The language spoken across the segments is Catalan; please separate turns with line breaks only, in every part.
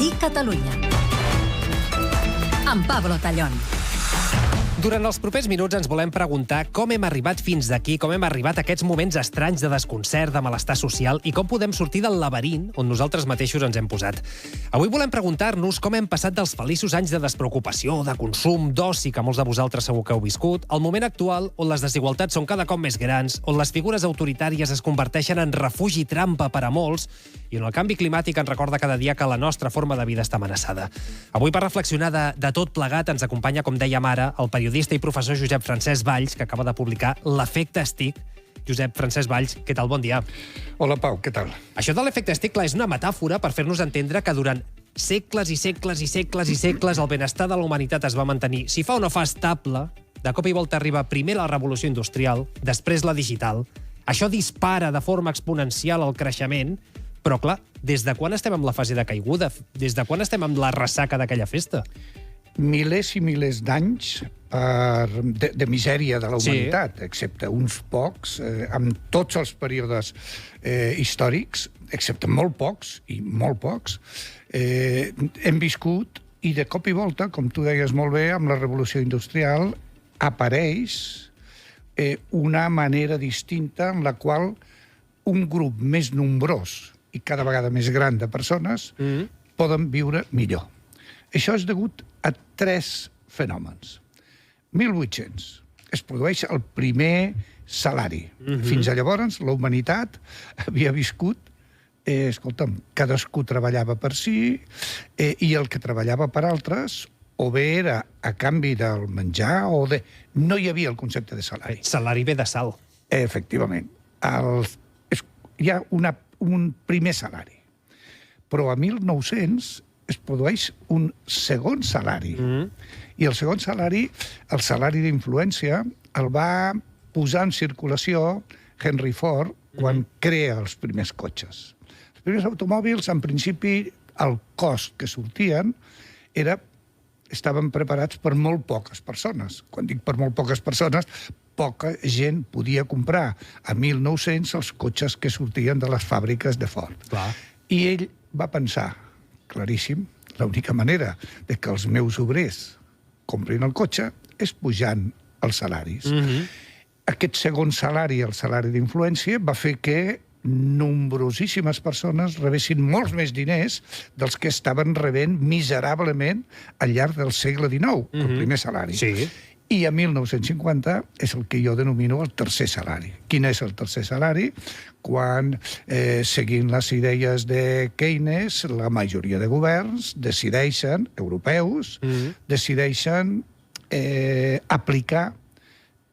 Matí Catalunya. Amb Pablo Tallón.
Durant els propers minuts ens volem preguntar com hem arribat fins aquí, com hem arribat a aquests moments estranys de desconcert, de malestar social i com podem sortir del laberint on nosaltres mateixos ens hem posat. Avui volem preguntar-nos com hem passat dels feliços anys de despreocupació, de consum, d'oci, que molts de vosaltres segur que heu viscut, al moment actual on les desigualtats són cada cop més grans, on les figures autoritàries es converteixen en refugi trampa per a molts i on el canvi climàtic ens recorda cada dia que la nostra forma de vida està amenaçada. Avui, per reflexionar de tot plegat, ens acompanya, com dèiem ara, el periodista i professor Josep Francesc Valls, que acaba de publicar L'efecte Stick. Josep Francesc Valls, què tal? Bon dia.
Hola, Pau, què tal?
Això de l'efecte Stick, clar, és una metàfora per fer-nos entendre que durant segles i segles i segles i segles el benestar de la humanitat es va mantenir, si fa o no fa, estable. De cop i volta arriba primer la revolució industrial, després la digital. Això dispara de forma exponencial el creixement, però, clar, des de quan estem amb la fase de caiguda? Des de quan estem amb la ressaca d'aquella festa?
Milers i milers d'anys de misèria de la humanitat, excepte uns pocs, amb tots els períodes històrics, excepte molt pocs, hem viscut, i de cop i volta, com tu deies molt bé, amb la revolució industrial, apareix una manera distinta en la qual un grup més nombrós i cada vegada més gran de persones poden viure millor. Això és degut a tres fenòmens. 1800 es produeix el primer salari. Fins a llavors, la humanitat havia viscut, escolta'm, cadascú treballava per si, i el que treballava per altres o bé era a canvi del menjar o de... No hi havia el concepte de salari.
Salari ve de sal.
Efectivament. Hi ha un primer salari. Però a 1900 es produeix un segon salari. I el segon salari, el salari d'influència, el va posar en circulació Henry Ford quan crea els primers cotxes. Els primers automòbils, en principi, el cost que sortien estaven preparats per molt poques persones. Quan dic per molt poques persones, poca gent podia comprar a 1900 els cotxes que sortien de les fàbriques de Ford.
Clar.
I ell va pensar, claríssim, l'única manera de que els meus obrers comprin el cotxe és pujant els salaris. Aquest segon salari, el salari d'influència, va fer que nombrosíssimes persones rebessin molts més diners dels que estaven rebent miserablement al llarg del segle XIX, el primer salari.
Sí.
I a 1950 és el que jo denomino el tercer salari. Quin és el tercer salari? Quan, seguint les idees de Keynes, la majoria de governs decideixen, europeus, decideixen aplicar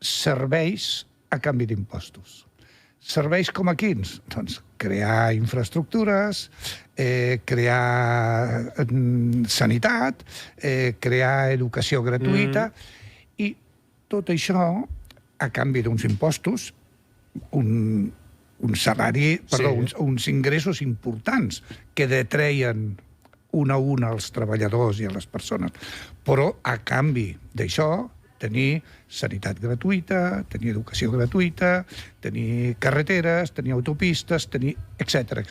serveis a canvi d'impostos. Serveis com a quins? Doncs crear infraestructures, crear sanitat, crear educació gratuïta, i tot això, a canvi d'uns impostos, uns ingressos importants que detreien un a un als treballadors i a les persones. Però, a canvi d'això, tenir sanitat gratuïta, tenir educació gratuïta, tenir carreteres, tenir autopistes, etc.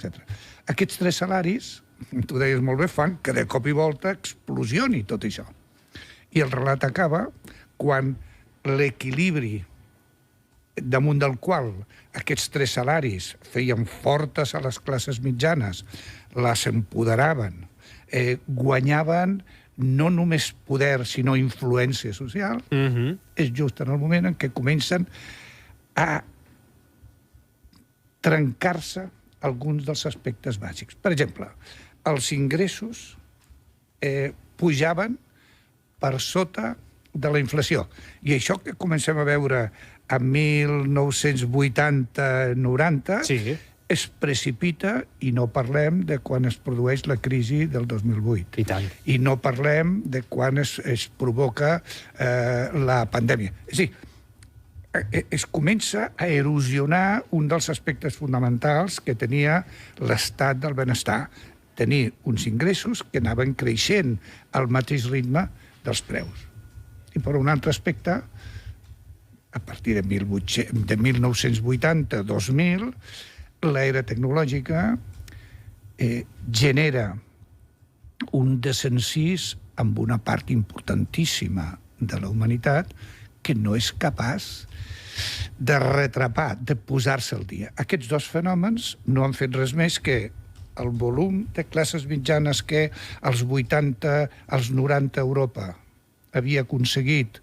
Aquests tres salaris, tu deies molt bé, fan que de cop i volta explosioni tot això. I el relat acaba quan l'equilibri damunt del qual aquests tres salaris feien fortes a les classes mitjanes, les empoderaven, guanyaven no només poder, sinó influència social, és just en el moment en què comencen a trencar-se alguns dels aspectes bàsics. Per exemple, els ingressos pujaven per sota de la inflació. I això que comencem a veure a 1980-90 es precipita, i no parlem de quan es produeix la crisi del 2008.
I tant.
I no parlem de quan es provoca la pandèmia. És a dir, es comença a erosionar un dels aspectes fonamentals que tenia l'estat del benestar, tenir uns ingressos que anaven creixent al mateix ritme dels preus. I per un altre aspecte, a partir de 1980-2000, l'era tecnològica genera un desencís amb una part importantíssima de la humanitat que no és capaç de retrapar, de posar-se al dia. Aquests dos fenòmens no han fet res més que el volum de classes mitjanes que als 80, als 90 Europa havia aconseguit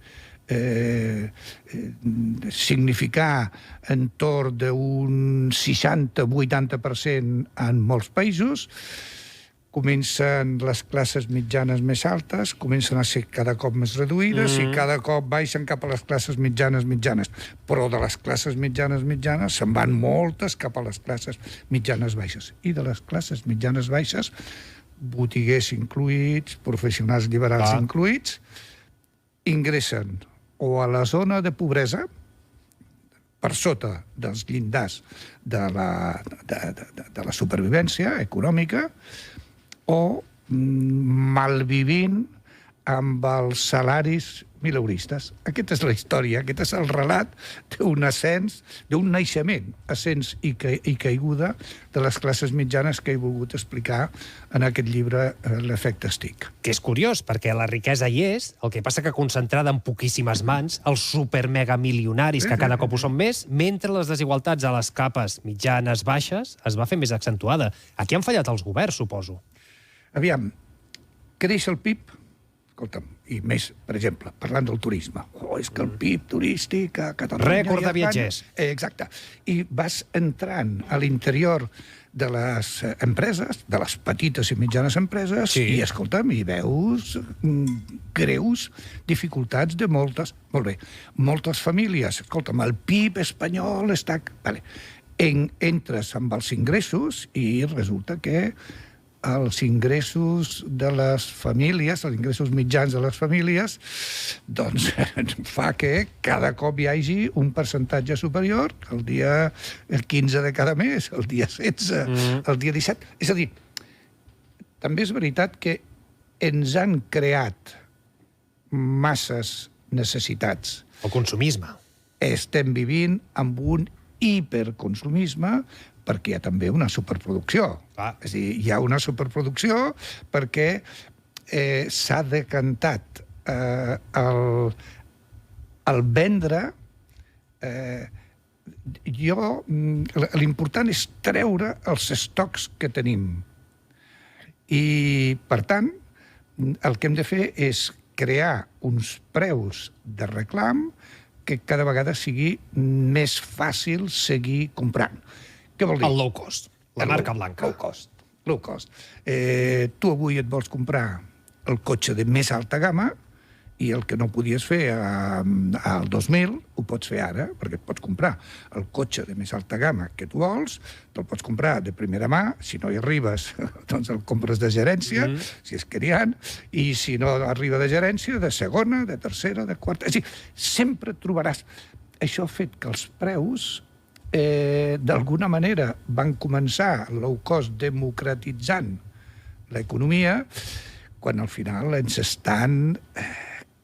significar entorn d'un 60-80% en molts països. Comencen les classes mitjanes més altes, comencen a ser cada cop més reduïdes i cada cop baixen cap a les classes mitjanes. Però de les classes mitjanes se'n van moltes cap a les classes mitjanes baixes. I de les classes mitjanes baixes, botiguers incluïts, professionals liberals incluïts, ingressen o a la zona de pobresa, per sota dels llindars de la supervivència econòmica, o malvivint amb els salaris mileuristes. Aquesta és la història, aquest és el relat d'un ascens, d'un naixement, ascens i caiguda de les classes mitjanes que he volgut explicar en aquest llibre, L'efecte Stick.
Que és curiós, perquè la riquesa hi és, el que passa que concentrada en poquíssimes mans, els supermegamilionaris, que cada cop ho són més, mentre les desigualtats a les capes mitjanes, baixes, es va fer més accentuada. Aquí han fallat els governs, suposo.
Aviam, creix el PIB, escolta'm, i més, per exemple, parlant del turisme. És que el PIB turístic a Catalunya...
Rècord de viatgers.
Exacte. I vas entrant a l'interior de les empreses, de les petites i mitjanes empreses, i, escolta'm, hi veus greus dificultats de moltes... Molt bé, moltes famílies. Escolta'm, el PIB espanyol està... Vale. Entres amb els ingressos i resulta que els ingressos de les famílies, els ingressos mitjans de les famílies, doncs fa que cada cop hi hagi un percentatge superior el 15 de cada mes, el dia 16, el dia 17. És a dir, també és veritat que ens han creat masses necessitats.
El consumisme.
Estem vivint amb un hiperconsumisme perquè hi ha també una superproducció. És a dir, hi ha una superproducció perquè s'ha decantat el vendre. L'important és treure els estocs que tenim. I, per tant, el que hem de fer és crear uns preus de reclam que cada vegada sigui més fàcil seguir comprant. Què vol dir?
El low cost, la marca blanca.
Low cost. Tu avui et vols comprar el cotxe de més alta gamma i el que no podies fer al 2000 ho pots fer ara, perquè et pots comprar el cotxe de més alta gamma que tu vols, te'l pots comprar de primera mà, si no hi arribes, doncs el compres de gerència, si és que n'hi ha, i si no arriba de gerència, de segona, de tercera, de quarta... És a dir, sempre trobaràs... Això ha fet que els preus d'alguna manera van començar low cost democratitzant l'economia, quan al final ens estan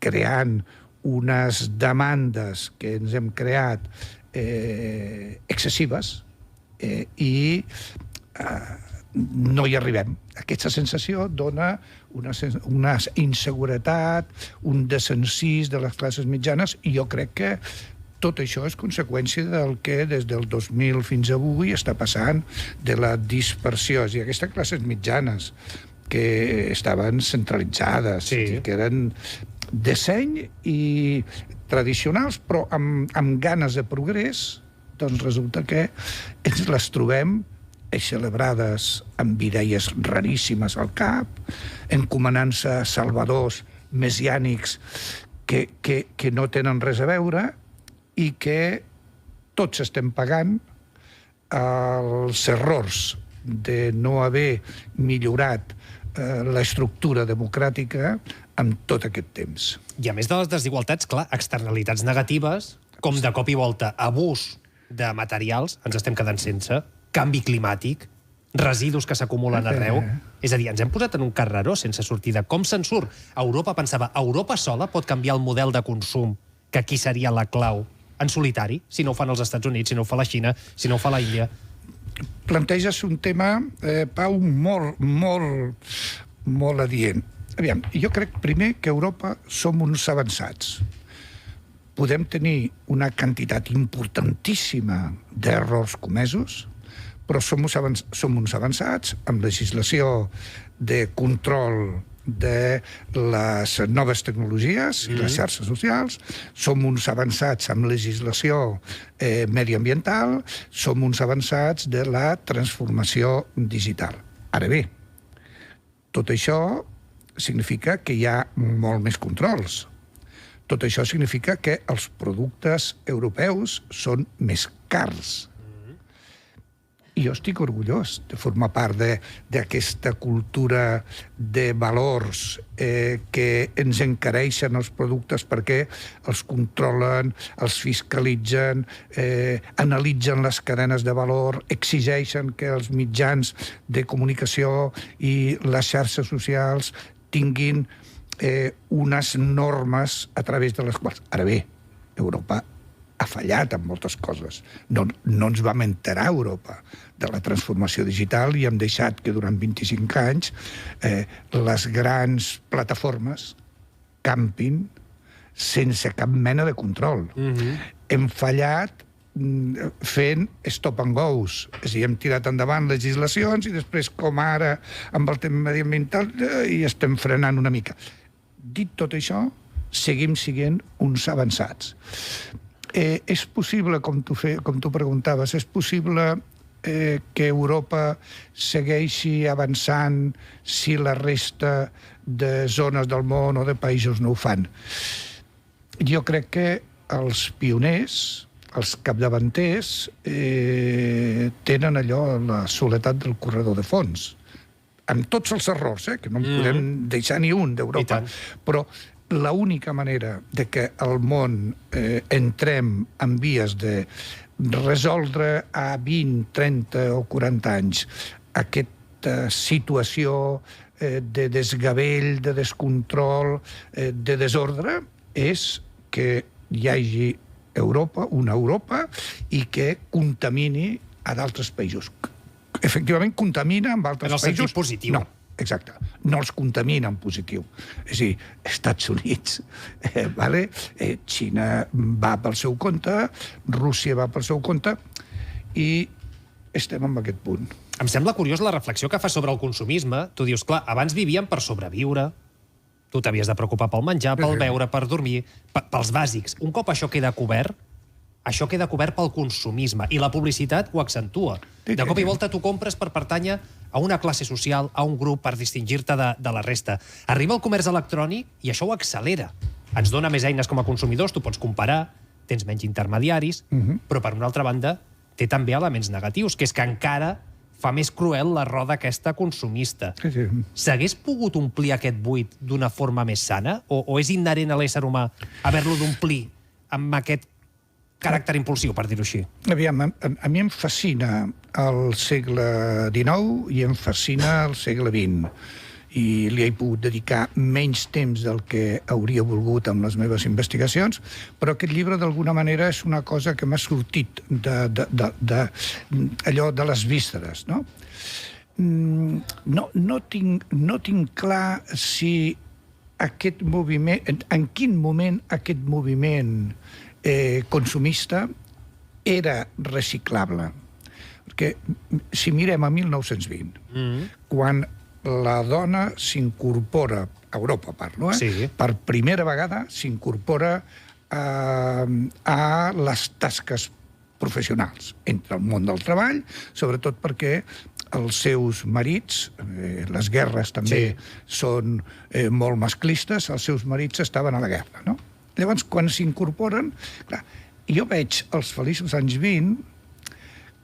creant unes demandes que ens hem creat excessives i no hi arribem. Aquesta sensació dona una inseguretat, un desencís de les classes mitjanes, i jo crec que tot això és conseqüència del que des del 2000 fins avui està passant, de la dispersió. I aquestes classes mitjanes que estaven centralitzades, que eren de seny i tradicionals, però amb ganes de progrés, doncs resulta que ens les trobem celebrades amb idees raríssimes al cap, encomanant-se salvadors messiànics que no tenen res a veure, i que tots estem pagant els errors de no haver millorat l'estructura democràtica en tot aquest temps.
I a més de les desigualtats, clar, externalitats negatives, com de cop i volta abús de materials, ens estem quedant sense, canvi climàtic, residus que s'acumulen arreu. És a dir, ens hem posat en un carreró sense sortida. Com se'n surt? Europa pensava, Europa sola pot canviar el model de consum, que aquí seria la clau, en solitari, si no ho fan els Estats Units, si no ho fa la Xina, si no ho fa la Índia.
Planteges un tema, Pau, molt molt adient. Aviam, jo crec primer que a Europa som uns avançats. Podem tenir una quantitat importantíssima d'errors comesos, però som uns avançats amb legislació de control de les noves tecnologies i les xarxes socials, som uns avançats amb legislació mediambiental, som uns avançats de la transformació digital. Ara bé, tot això significa que hi ha molt més controls. Tot això significa que els productes europeus són més cars. I jo estic orgullós de formar part d'aquesta cultura de valors que ens encareixen els productes perquè els controlen, els fiscalitzen, analitzen les cadenes de valor, exigeixen que els mitjans de comunicació i les xarxes socials tinguin unes normes a través de les quals... Ara bé, Europa ha fallat en moltes coses. No ens vam enterar, Europa, de la transformació digital i hem deixat que durant 25 anys les grans plataformes campin sense cap mena de control. Hem fallat fent stop and goes. És a dir, hem tirat endavant legislacions i després, com ara, amb el tema mediambiental, i estem frenant una mica. Dit tot això, seguim sent uns avançats. És possible, com tu preguntaves, és possible que Europa segueixi avançant si la resta de zones del món o de països no ho fan? Jo crec que els pioners, els capdavanters, tenen allò, la soledat del corredor de fons. Amb tots els errors, que no en podem deixar ni un d'Europa, però l'única manera de que al món entrem en vies de resoldre a 20, 30 o 40 anys aquesta situació de desgavell, de descontrol, de desordre, és que hi hagi Europa, una Europa, i que contamini a d'altres països. Efectivament, contamina amb altres països.
En el sentit positiu.
No. Exacte. No els contamina en positiu. És a dir, Estats Units, Xina va pel seu compte, Rússia va pel seu compte, i estem en aquest punt.
Em sembla curiós la reflexió que fa sobre el consumisme. Tu dius, clar, abans vivíem per sobreviure, tu t'havies de preocupar pel menjar, pel beure, per dormir, pels bàsics. Un cop això queda cobert pel consumisme, i la publicitat ho accentua. De cop i volta tu compres per pertànyer a una classe social, a un grup, per distingir-te de la resta. Arriba el comerç electrònic i això ho accelera. Ens dona més eines com a consumidors, tu pots comparar, tens menys intermediaris, però per una altra banda té també elements negatius, que és que encara fa més cruel la roda aquesta consumista. S'hagués pogut omplir aquest buit d'una forma més sana? O és inherent a l'ésser humà haver-lo d'omplir amb aquest caràcter impulsiu, per dir-ho així?
Aviam, a mi em fascina el segle XIX i em fascina el segle XX. I li he pogut dedicar menys temps del que hauria volgut amb les meves investigacions, però aquest llibre, d'alguna manera, és una cosa que m'ha sortit allò de les vísceres, no? No tinc clar si aquest moviment, en quin moment aquest moviment consumista era reciclable. Perquè si mirem a 1920, quan la dona s'incorpora, a Europa parlo, per primera vegada s'incorpora a les tasques professionals, entre el món del treball, sobretot perquè els seus marits, les guerres també són molt masclistes, els seus marits estaven a la guerra, no? Llavors, quan s'incorporen, clar, jo veig els feliços anys 20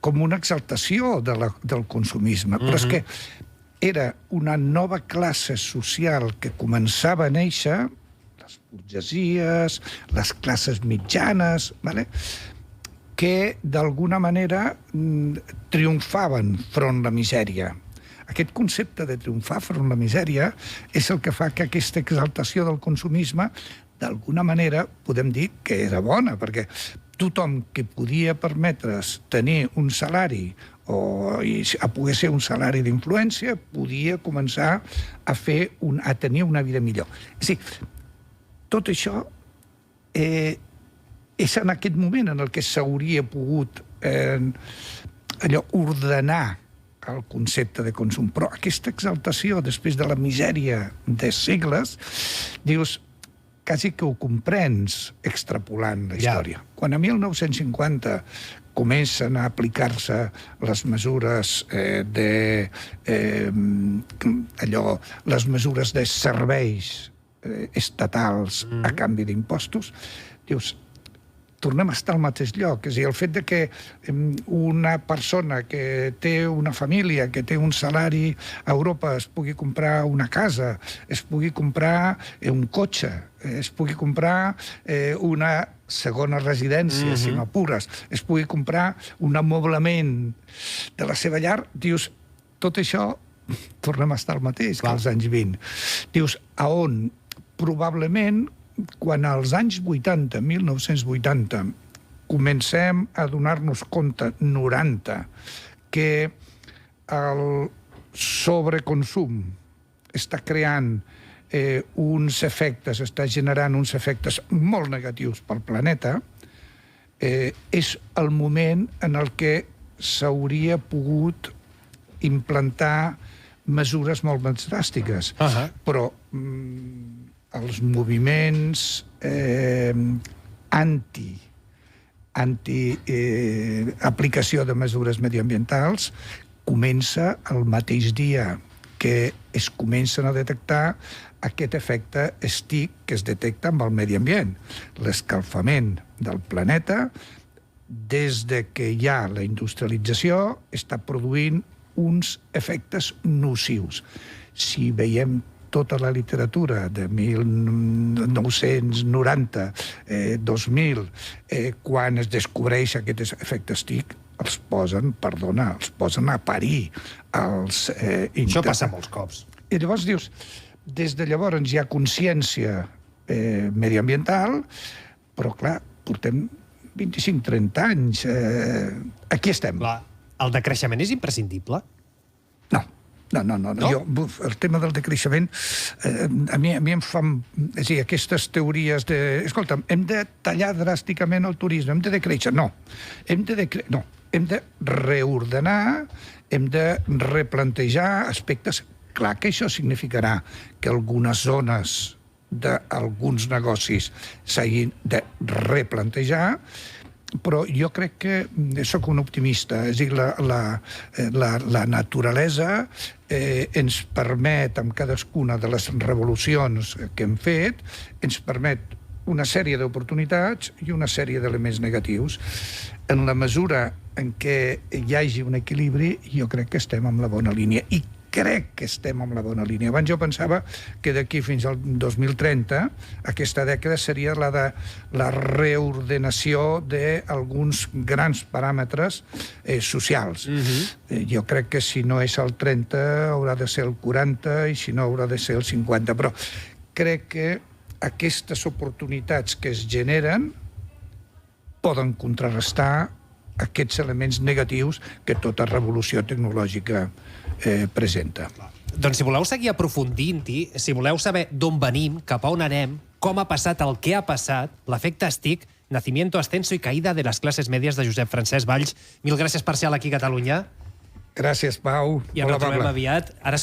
com una exaltació del consumisme, però és que era una nova classe social que començava a néixer, les burgesies, les classes mitjanes, que d'alguna manera triomfaven front la misèria. Aquest concepte de triomfar front la misèria és el que fa que aquesta exaltació del consumisme d'alguna manera podem dir que era bona, perquè tothom que podia permetre's tenir un salari a poder ser un salari d'influència, podia començar a tenir una vida millor. És a dir, tot això és en aquest moment en el que s'hauria pogut ordenar el concepte de consum. Però aquesta exaltació, després de la misèria de segles, dius, quasi que ho comprens extrapolant la història. Quan a 1950 comencen a aplicar-se les mesures les mesures de serveis estatals a canvi d'impostos, dius, tornem a estar al mateix lloc. És a dir, el fet de que una persona que té una família, que té un salari a Europa, es pugui comprar una casa, es pugui comprar un cotxe, es pugui comprar una segona residència, si m'apures, es pugui comprar un amoblament de la seva llar, dius, tot això tornem a estar al mateix que als anys 20. Dius, a on probablement quan als anys 80, 1980, comencem a donar-nos compte, 90, que el sobreconsum està creant uns efectes, està generant uns efectes molt negatius pel planeta, és el moment en el que s'hauria pogut implantar mesures molt més dràstiques. Però els moviments anti-aplicació de mesures mediambientals comença el mateix dia que es comencen a detectar aquest efecte STIC que es detecta amb el medi ambient. L'escalfament del planeta, des de que hi ha la industrialització, està produint uns efectes nocius. Si veiem tota la literatura de 1990, 2000, quan es descobreix aquest efecte STIC, els posen a parir.
Això passa molts cops.
I llavors dius, des de llavors hi ha consciència mediambiental, però clar, portem 25-30 anys. Aquí estem.
El decreixement és imprescindible?
No. El tema del decreixement a mi em fan... És a dir, aquestes teories de... Escolta'm, hem de tallar dràsticament el turisme, hem de decréixer. No. Hem de reordenar, hem de replantejar aspectes. Clar que això significarà que algunes zones d'alguns negocis s'hagin de replantejar, però jo crec que sóc un optimista. És a dir, la naturalesa ens permet, amb cadascuna de les revolucions que hem fet, ens permet una sèrie d'oportunitats i una sèrie d'elements negatius. En la mesura en què hi hagi un equilibri, jo crec que estem en la bona línia. I crec que estem en la bona línia. Abans jo pensava que d'aquí fins al 2030 aquesta dècada seria la de la reordenació d'alguns grans paràmetres socials. Jo crec que si no és el 30 haurà de ser el 40 i si no haurà de ser el 50. Però crec que aquestes oportunitats que es generen poden contrarrestar aquests elements negatius que tota revolució tecnològica presenta.
Doncs si voleu seguir aprofundint-hi, si voleu saber d'on venim, cap a on anem, com ha passat el que ha passat, l'efecte STIC, nacimiento, ascenso i caída de les classes medias de Josep Francesc Valls. Mil gràcies per ser aquí a Catalunya.
Gràcies, Pau.
I ens retrobem aviat. Ara